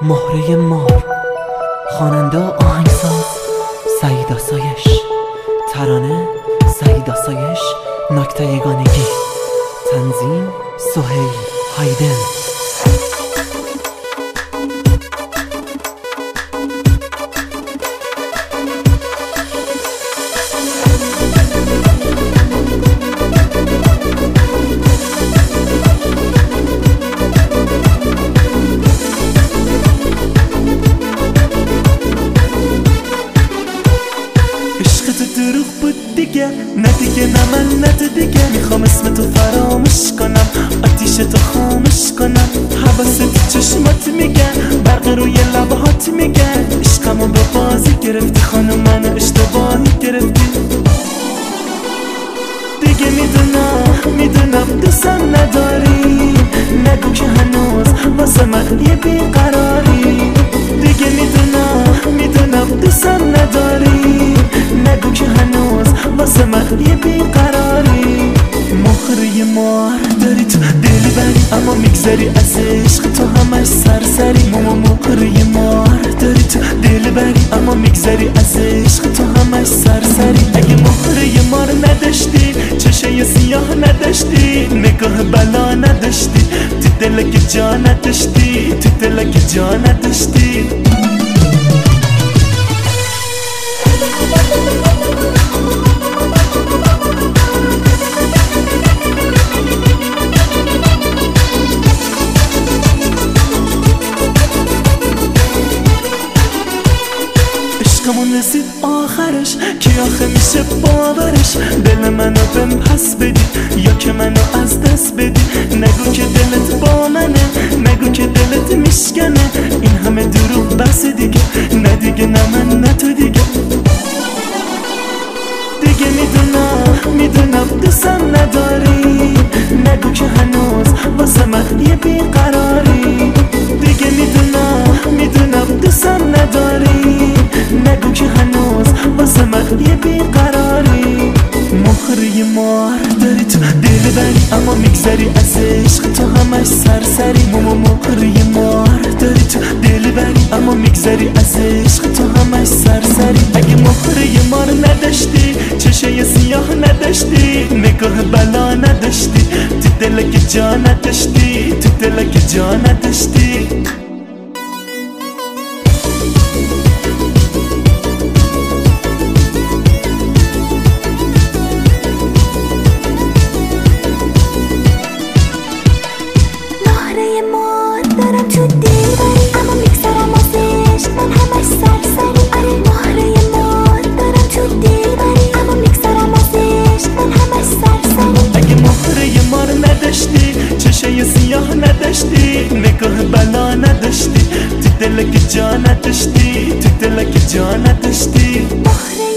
مهره مار، خواننده و آهنگساز سعید آسایش، ترانه سعید آسایش، نکته یگانگی، تنظیم سهیل هایدن. دروغ بود دیگه، نه دیگه، نه من، نه تو دیگه. میخوام اسم تو فراموش کنم، آتیش تو خاموش کنم. حواست چشمات میگن، برق روی لبهات میگن. عشقمو به بازی گرفتی خانم، منو اشتباهی گرفتی. دیگه میدونم دوستم نداری، نگو که هنوز واسه من یه بیقراری. دیگه میدونم دوستم نداری، نگو که هنوز واسه من یه بیقراری. مهره مار داری تو دل بری، اما میگذری از عشق تو همش سرسری. مهره مار داری تو دل بری، اما میگذری از عشق تو همش سرسری. اگه مهره مار نداشتی، چشه سیاه نداشتی، نگاه بلا نداشتی، تو دلک جا نداشتی، تو دلک جا نداشتی. عشقمون رسید آخرش، کی آخه میشه باورش؟ دل منو بهم پس بدی یا که منو از دست بدی. نگو که دلت با منه، نگو که دلت میشکنه. این همه دروغ بس دیگه، نه دیگه، نه من، نه تو دیگه. دیگه میدونم دوستم نداری، نگو که هنوز واسه من یه بیقراری. دیگه میدونم دوستم نداری، نگو که هنوز واسه من یه بیقراری. مهره مار داری تو دل بری، اما میگذری از عشق تو همش سرسری. مهره مار داری تو دل بری، اما میگذری از عشق تو همش سرسری. اگه مهره مار نداشتی، چشه سیاه نداشتی، نگاه بلا نداشتی، تو دلک جا نداشتی، تو دلک جا نداشتی. چشه سیاه نداشتی، نگاه بلا نداشتی، تو دلک جا نداشتی، تو دلک جا نداشتی. مهره